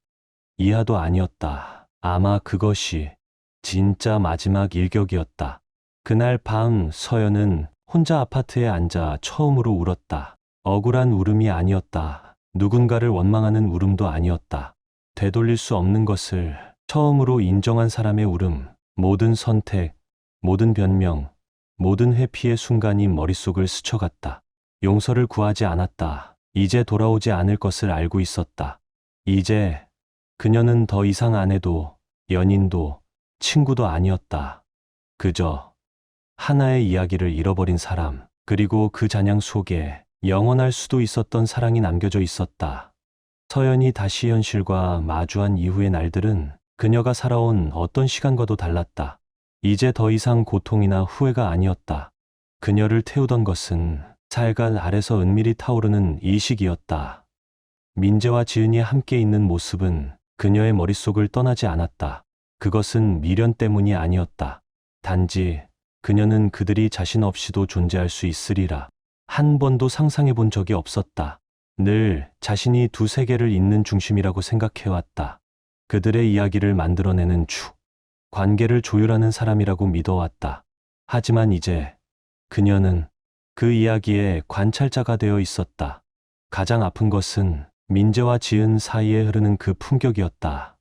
이하도 아니었다. 아마 그것이 진짜 마지막 일격이었다. 그날 밤 서연은 혼자 아파트에 앉아 처음으로 울었다. 억울한 울음이 아니었다. 누군가를 원망하는 울음도 아니었다. 되돌릴 수 없는 것을 처음으로 인정한 사람의 울음. 모든 선택, 모든 변명, 모든 회피의 순간이 머릿속을 스쳐갔다. 용서를 구하지 않았다. 이제 돌아오지 않을 것을 알고 있었다. 이제 그녀는 더 이상 아내도 연인도 친구도 아니었다. 그저 하나의 이야기를 잃어버린 사람. 그리고 그 잔향 속에 영원할 수도 있었던 사랑이 남겨져 있었다. 서연이 다시 현실과 마주한 이후의 날들은 그녀가 살아온 어떤 시간과도 달랐다. 이제 더 이상 고통이나 후회가 아니었다. 그녀를 태우던 것은 살갈 아래서 은밀히 타오르는 이식이었다. 민재와 지은이 함께 있는 모습은 그녀의 머릿속을 떠나지 않았다. 그것은 미련 때문이 아니었다. 단지 그녀는 그들이 자신 없이도 존재할 수 있으리라 한 번도 상상해 본 적이 없었다. 늘 자신이 두 세계를 잇는 중심이라고 생각해왔다. 그들의 이야기를 만들어내는 관계를 조율하는 사람이라고 믿어왔다. 하지만 이제 그녀는 그 이야기의 관찰자가 되어 있었다. 가장 아픈 것은 민재와 지은 사이에 흐르는 그 품격이었다.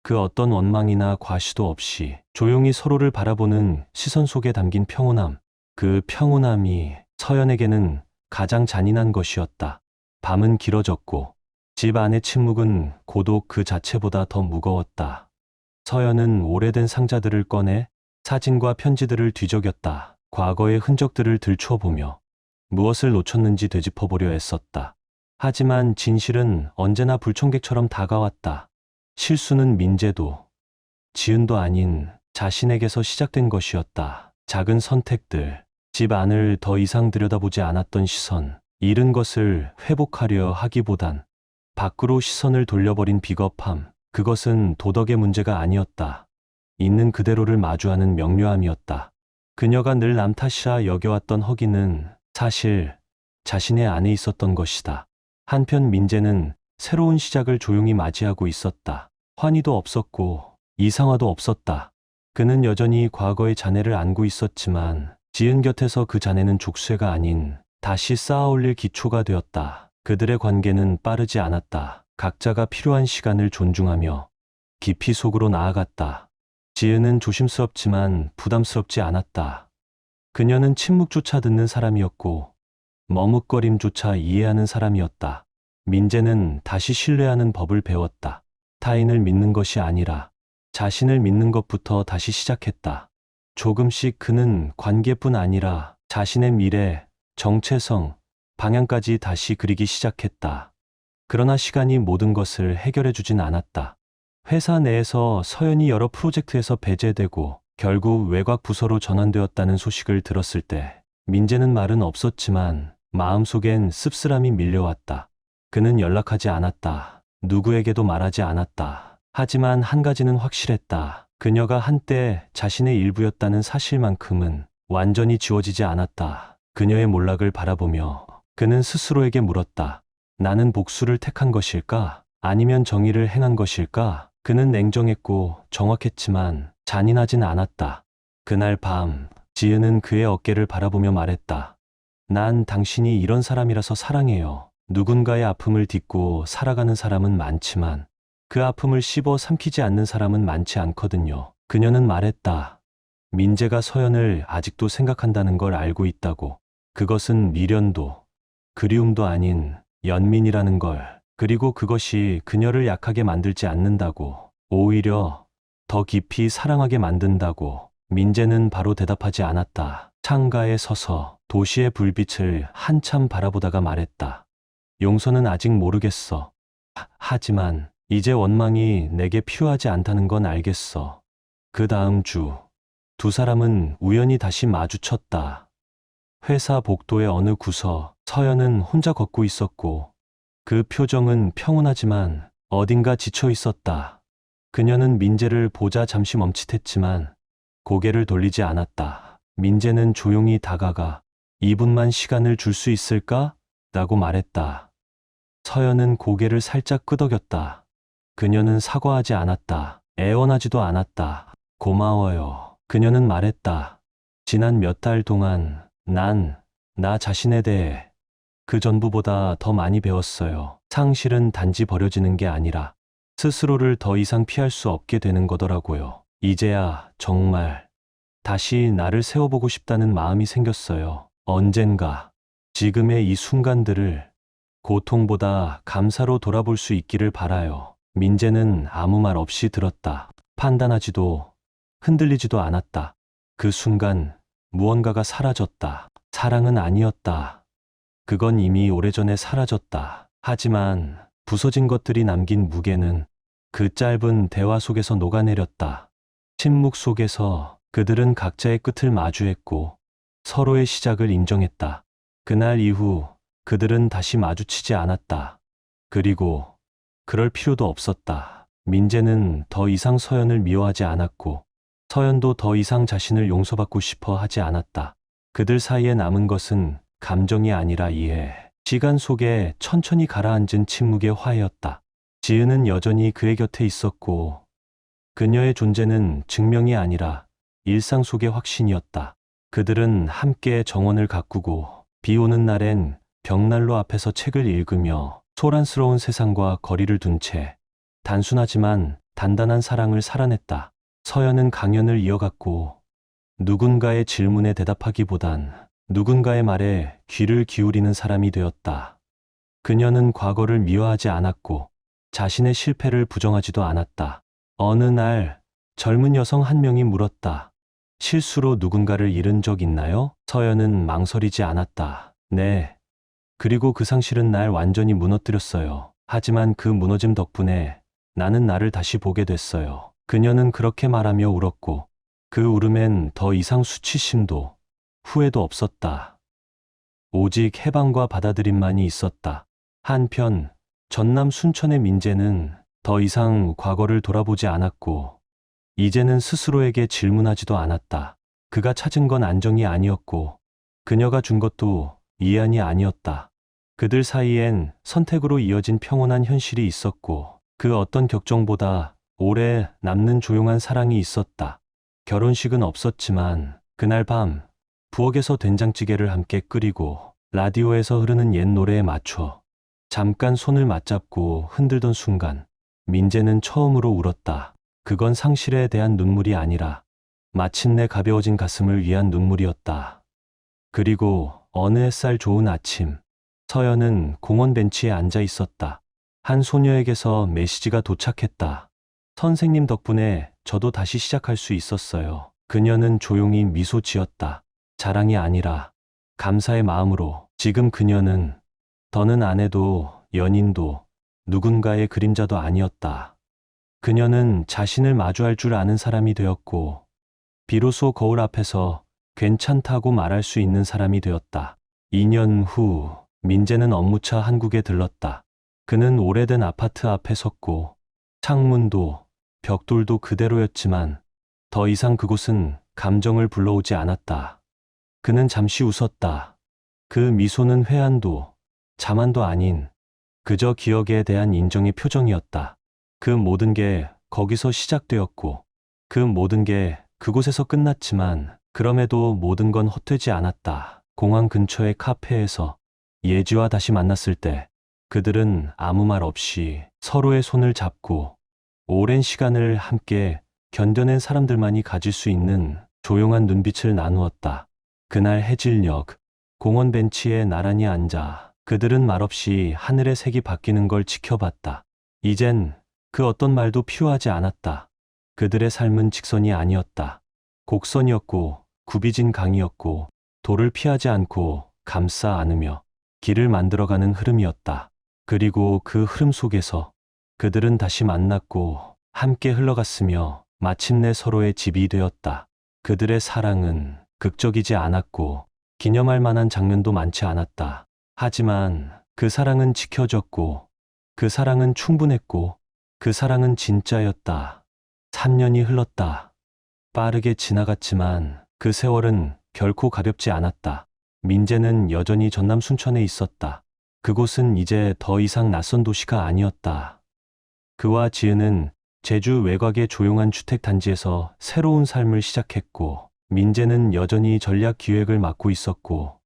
그 어떤 원망이나 과시도 없이 조용히 서로를 바라보는 시선 속에 담긴 평온함. 그 평온함이 서연에게는 가장 잔인한 것이었다. 밤은 길어졌고 집 안의 침묵은 고독 그 자체보다 더 무거웠다. 서연은 오래된 상자들을 꺼내 사진과 편지들을 뒤적였다. 과거의 흔적들을 들춰보며 무엇을 놓쳤는지 되짚어보려 애썼다. 하지만 진실은 언제나 불청객처럼 다가왔다. 실수는 민재도 지은도 아닌 자신에게서 시작된 것이었다. 작은 선택들, 집 안을 더 이상 들여다보지 않았던 시선, 잃은 것을 회복하려 하기보단 밖으로 시선을 돌려버린 비겁함. 그것은 도덕의 문제가 아니었다. 있는 그대로를 마주하는 명료함이었다. 그녀가 늘 남 탓이라 여겨왔던 허기는 사실 자신의 안에 있었던 것이다. 한편 민재는 새로운 시작을 조용히 맞이하고 있었다. 환희도 없었고 이상화도 없었다. 그는 여전히 과거의 잔해를 안고 있었지만 지은 곁에서 그 잔해는 족쇄가 아닌 다시 쌓아올릴 기초가 되었다. 그들의 관계는 빠르지 않았다. 각자가 필요한 시간을 존중하며 깊이 속으로 나아갔다. 지은은 조심스럽지만 부담스럽지 않았다. 그녀는 침묵조차 듣는 사람이었고 머뭇거림조차 이해하는 사람이었다. 민재는 다시 신뢰하는 법을 배웠다. 타인을 믿는 것이 아니라 자신을 믿는 것부터 다시 시작했다. 조금씩 그는 관계뿐 아니라 자신의 미래, 정체성, 방향까지 다시 그리기 시작했다. 그러나 시간이 모든 것을 해결해 주진 않았다. 회사 내에서 서연이 여러 프로젝트에서 배제되고 결국 외곽 부서로 전환되었다는 소식을 들었을 때 민재는 말은 없었지만 마음속엔 씁쓸함이 밀려왔다. 그는 연락하지 않았다. 누구에게도 말하지 않았다. 하지만 한 가지는 확실했다. 그녀가 한때 자신의 일부였다는 사실만큼은 완전히 지워지지 않았다. 그녀의 몰락을 바라보며 그는 스스로에게 물었다. 나는 복수를 택한 것일까? 아니면 정의를 행한 것일까? 그는 냉정했고 정확했지만 잔인하진 않았다. 그날 밤, 지은은 그의 어깨를 바라보며 말했다. 난 당신이 이런 사람이라서 사랑해요. 누군가의 아픔을 딛고 살아가는 사람은 많지만 그 아픔을 씹어 삼키지 않는 사람은 많지 않거든요. 그녀는 말했다. 민재가 서연을 아직도 생각한다는 걸 알고 있다고. 그것은 미련도 그리움도 아닌 연민이라는 걸. 그리고 그것이 그녀를 약하게 만들지 않는다고. 오히려 더 깊이 사랑하게 만든다고. 민재는 바로 대답하지 않았다. 창가에 서서 도시의 불빛을 한참 바라보다가 말했다. 용서는 아직 모르겠어. 하지만 이제 원망이 내게 필요하지 않다는 건 알겠어. 그 다음 주, 두 사람은 우연히 다시 마주쳤다. 회사 복도의 어느 구석, 서연은 혼자 걷고 있었고 그 표정은 평온하지만 어딘가 지쳐 있었다. 그녀는 민재를 보자 잠시 멈칫했지만 고개를 돌리지 않았다. 민재는 조용히 다가가 2분만 시간을 줄 수 있을까? 라고 말했다. 서연은 고개를 살짝 끄덕였다. 그녀는 사과하지 않았다. 애원하지도 않았다. 고마워요. 그녀는 말했다. 지난 몇 달 동안 나 자신에 대해 그 전부보다 더 많이 배웠어요. 상실은 단지 버려지는 게 아니라 스스로를 더 이상 피할 수 없게 되는 거더라고요. 이제야 정말 다시 나를 세워보고 싶다는 마음이 생겼어요. 언젠가 지금의 이 순간들을 고통보다 감사로 돌아볼 수 있기를 바라요. 민재는 아무 말 없이 들었다. 판단하지도 흔들리지도 않았다. 그 순간 무언가가 사라졌다. 사랑은 아니었다. 그건 이미 오래전에 사라졌다. 하지만 부서진 것들이 남긴 무게는 그 짧은 대화 속에서 녹아내렸다. 침묵 속에서 그들은 각자의 끝을 마주했고 서로의 시작을 인정했다. 그날 이후 그들은 다시 마주치지 않았다. 그리고 그럴 필요도 없었다. 민재는 더 이상 서연을 미워하지 않았고 서연도 더 이상 자신을 용서받고 싶어 하지 않았다. 그들 사이에 남은 것은 감정이 아니라 이해. 시간 속에 천천히 가라앉은 침묵의 화해였다. 지은은 여전히 그의 곁에 있었고 그녀의 존재는 증명이 아니라 일상 속의 확신이었다. 그들은 함께 정원을 가꾸고 비 오는 날엔 벽난로 앞에서 책을 읽으며 소란스러운 세상과 거리를 둔 채 단순하지만 단단한 사랑을 살아냈다. 서연은 강연을 이어갔고 누군가의 질문에 대답하기보단 누군가의 말에 귀를 기울이는 사람이 되었다. 그녀는 과거를 미워하지 않았고 자신의 실패를 부정하지도 않았다. 어느 날 젊은 여성 한 명이 물었다. 실수로 누군가를 잃은 적 있나요? 서연은 망설이지 않았다. 네. 그리고 그 상실은 날 완전히 무너뜨렸어요. 하지만 그 무너짐 덕분에 나는 나를 다시 보게 됐어요. 그녀는 그렇게 말하며 울었고 그 울음엔 더 이상 수치심도 후회도 없었다. 오직 해방과 받아들임만이 있었다. 한편 전남 순천의 민재는 더 이상 과거를 돌아보지 않았고 이제는 스스로에게 질문하지도 않았다. 그가 찾은 건 안정이 아니었고 그녀가 준 것도 이해안이 아니었다. 그들 사이엔 선택으로 이어진 평온한 현실이 있었고 그 어떤 격정보다 오래 남는 조용한 사랑이 있었다. 결혼식은 없었지만 그날 밤 부엌에서 된장찌개를 함께 끓이고 라디오에서 흐르는 옛 노래에 맞춰 잠깐 손을 맞잡고 흔들던 순간 민재는 처음으로 울었다. 그건 상실에 대한 눈물이 아니라 마침내 가벼워진 가슴을 위한 눈물이었다. 그리고 어느 햇살 좋은 아침, 서연은 공원 벤치에 앉아 있었다. 한 소녀에게서 메시지가 도착했다. 선생님 덕분에 저도 다시 시작할 수 있었어요. 그녀는 조용히 미소 지었다. 자랑이 아니라 감사의 마음으로. 지금 그녀는 더는 아내도 연인도 누군가의 그림자도 아니었다. 그녀는 자신을 마주할 줄 아는 사람이 되었고, 비로소 거울 앞에서 괜찮다고 말할 수 있는 사람이 되었다. 2년 후, 민재는 업무차 한국에 들렀다. 그는 오래된 아파트 앞에 섰고, 창문도 벽돌도 그대로였지만 더 이상 그곳은 감정을 불러오지 않았다. 그는 잠시 웃었다. 그 미소는 회한도 자만도 아닌 그저 기억에 대한 인정의 표정이었다. 그 모든 게 거기서 시작되었고 그 모든 게 그곳에서 끝났지만 그럼에도 모든 건 헛되지 않았다. 공항 근처의 카페에서 예지와 다시 만났을 때 그들은 아무 말 없이 서로의 손을 잡고 오랜 시간을 함께 견뎌낸 사람들만이 가질 수 있는 조용한 눈빛을 나누었다. 그날 해질녘 공원 벤치에 나란히 앉아 그들은 말없이 하늘의 색이 바뀌는 걸 지켜봤다. 이젠 그 어떤 말도 필요하지 않았다. 그들의 삶은 직선이 아니었다. 곡선이었고 굽이진 강이었고 돌을 피하지 않고 감싸 안으며 길을 만들어가는 흐름이었다. 그리고 그 흐름 속에서 그들은 다시 만났고 함께 흘러갔으며 마침내 서로의 집이 되었다. 그들의 사랑은 극적이지 않았고 기념할 만한 장면도 많지 않았다. 하지만 그 사랑은 지켜졌고 그 사랑은 충분했고 그 사랑은 진짜였다. 3년이 흘렀다. 빠르게 지나갔지만 그 세월은 결코 가볍지 않았다. 민재는 여전히 전남 순천에 있었다. 그곳은 이제 더 이상 낯선 도시가 아니었다. 그와 지은은 제주 외곽의 조용한 주택 단지에서 새로운 삶을 시작했고, 민재는 여전히 전략 기획을 맡고 있었고,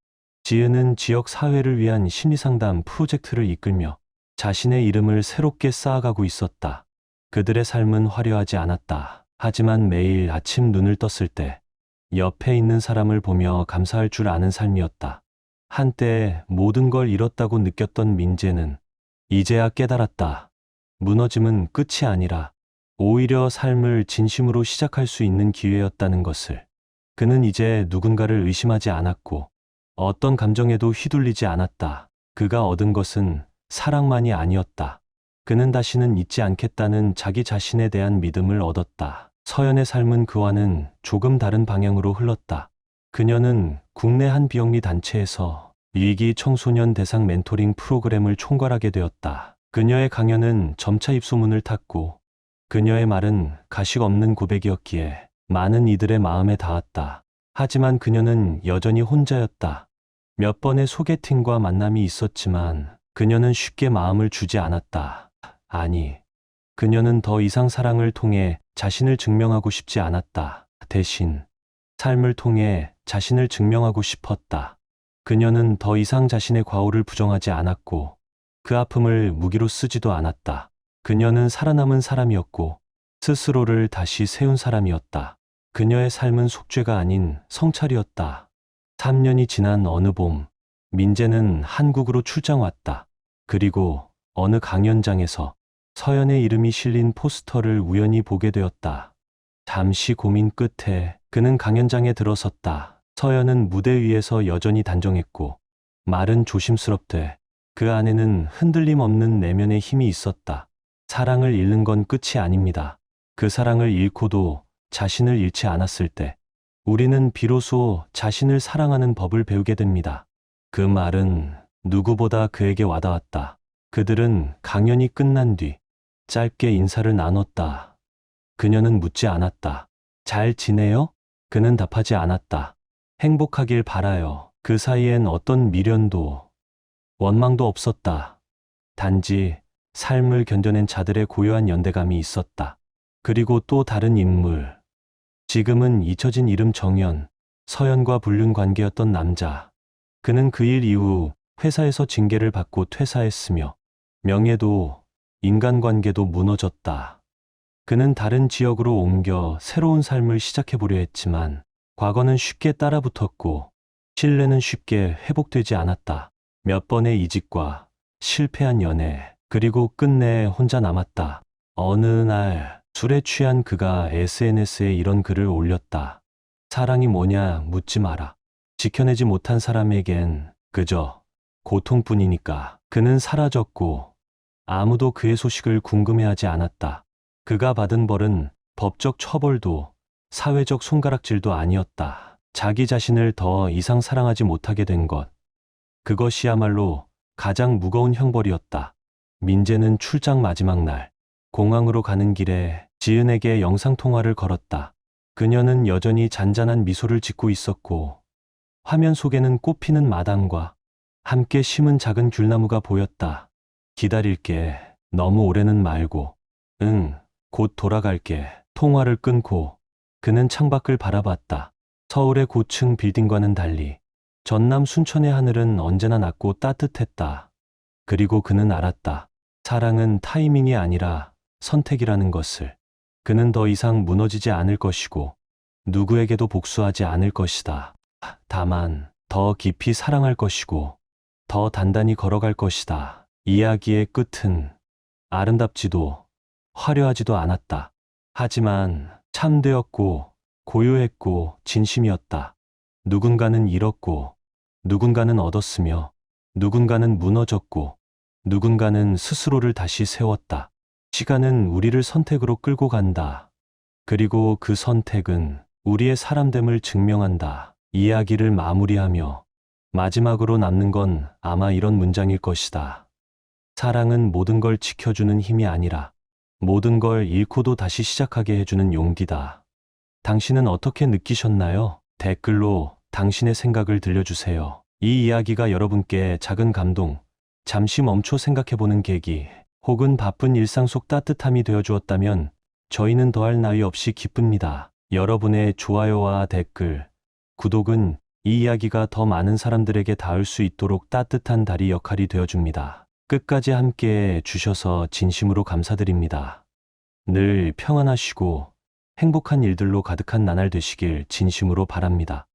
지은은 지역 사회를 위한 심리상담 프로젝트를 이끌며 자신의 이름을 새롭게 쌓아가고 있었다. 그들의 삶은 화려하지 않았다. 하지만 매일 아침 눈을 떴을 때 옆에 있는 사람을 보며 감사할 줄 아는 삶이었다. 한때 모든 걸 잃었다고 느꼈던 민재는 이제야 깨달았다. 무너짐은 끝이 아니라 오히려 삶을 진심으로 시작할 수 있는 기회였다는 것을. 그는 이제 누군가를 의심하지 않았고 어떤 감정에도 휘둘리지 않았다. 그가 얻은 것은 사랑만이 아니었다. 그는 다시는 잊지 않겠다는 자기 자신에 대한 믿음을 얻었다. 서연의 삶은 그와는 조금 다른 방향으로 흘렀다. 그녀는 국내 한 비영리 단체에서 위기 청소년 대상 멘토링 프로그램을 총괄하게 되었다. 그녀의 강연은 점차 입소문을 탔고 그녀의 말은 가식 없는 고백이었기에 많은 이들의 마음에 닿았다. 하지만 그녀는 여전히 혼자였다. 몇 번의 소개팅과 만남이 있었지만 그녀는 쉽게 마음을 주지 않았다. 아니, 그녀는 더 이상 사랑을 통해 자신을 증명하고 싶지 않았다. 대신 삶을 통해 자신을 증명하고 싶었다. 그녀는 더 이상 자신의 과오를 부정하지 않았고 그 아픔을 무기로 쓰지도 않았다. 그녀는 살아남은 사람이었고 스스로를 다시 세운 사람이었다. 그녀의 삶은 속죄가 아닌 성찰이었다. 3년이 지난 어느 봄, 민재는 한국으로 출장 왔다. 그리고 어느 강연장에서 서연의 이름이 실린 포스터를 우연히 보게 되었다. 잠시 고민 끝에 그는 강연장에 들어섰다. 서연은 무대 위에서 여전히 단정했고 말은 조심스럽되 그 안에는 흔들림 없는 내면의 힘이 있었다. 사랑을 잃는 건 끝이 아닙니다. 그 사랑을 잃고도 자신을 잃지 않았을 때 우리는 비로소 자신을 사랑하는 법을 배우게 됩니다. 그 말은 누구보다 그에게 와닿았다. 그들은 강연이 끝난 뒤 짧게 인사를 나눴다. 그녀는 묻지 않았다. 잘 지내요? 그는 답하지 않았다. 행복하길 바라요. 그 사이엔 어떤 미련도 원망도 없었다. 단지 삶을 견뎌낸 자들의 고요한 연대감이 있었다. 그리고 또 다른 인물. 지금은 잊혀진 이름 정연, 서연과 불륜 관계였던 남자. 그는 그 일 이후 회사에서 징계를 받고 퇴사했으며 명예도, 인간관계도 무너졌다. 그는 다른 지역으로 옮겨 새로운 삶을 시작해보려 했지만 과거는 쉽게 따라붙었고 신뢰는 쉽게 회복되지 않았다. 몇 번의 이직과 실패한 연애, 그리고 끝내 혼자 남았다. 어느 날 술에 취한 그가 SNS에 이런 글을 올렸다. 사랑이 뭐냐 묻지 마라. 지켜내지 못한 사람에겐 그저 고통뿐이니까. 그는 사라졌고 아무도 그의 소식을 궁금해하지 않았다. 그가 받은 벌은 법적 처벌도 사회적 손가락질도 아니었다. 자기 자신을 더 이상 사랑하지 못하게 된 것. 그것이야말로 가장 무거운 형벌이었다. 민재는 출장 마지막 날, 공항으로 가는 길에 지은에게 영상통화를 걸었다. 그녀는 여전히 잔잔한 미소를 짓고 있었고 화면 속에는 꽃피는 마당과 함께 심은 작은 귤나무가 보였다. 기다릴게. 너무 오래는 말고. 응, 곧 돌아갈게. 통화를 끊고 그는 창밖을 바라봤다. 서울의 고층 빌딩과는 달리 전남 순천의 하늘은 언제나 낮고 따뜻했다. 그리고 그는 알았다. 사랑은 타이밍이 아니라 선택이라는 것을. 그는 더 이상 무너지지 않을 것이고 누구에게도 복수하지 않을 것이다. 다만 더 깊이 사랑할 것이고 더 단단히 걸어갈 것이다. 이야기의 끝은 아름답지도 화려하지도 않았다. 하지만 참되었고 고요했고 진심이었다. 누군가는 잃었고 누군가는 얻었으며 누군가는 무너졌고 누군가는 스스로를 다시 세웠다. 시간은 우리를 선택으로 끌고 간다. 그리고 그 선택은 우리의 사람됨을 증명한다. 이야기를 마무리하며 마지막으로 남는 건 아마 이런 문장일 것이다. 사랑은 모든 걸 지켜주는 힘이 아니라 모든 걸 잃고도 다시 시작하게 해주는 용기다. 당신은 어떻게 느끼셨나요? 댓글로 당신의 생각을 들려주세요. 이 이야기가 여러분께 작은 감동, 잠시 멈춰 생각해보는 계기, 혹은 바쁜 일상 속 따뜻함이 되어주었다면 저희는 더할 나위 없이 기쁩니다. 여러분의 좋아요와 댓글, 구독은 이 이야기가 더 많은 사람들에게 닿을 수 있도록 따뜻한 다리 역할이 되어줍니다. 끝까지 함께 해주셔서 진심으로 감사드립니다. 늘 평안하시고 행복한 일들로 가득한 나날 되시길 진심으로 바랍니다.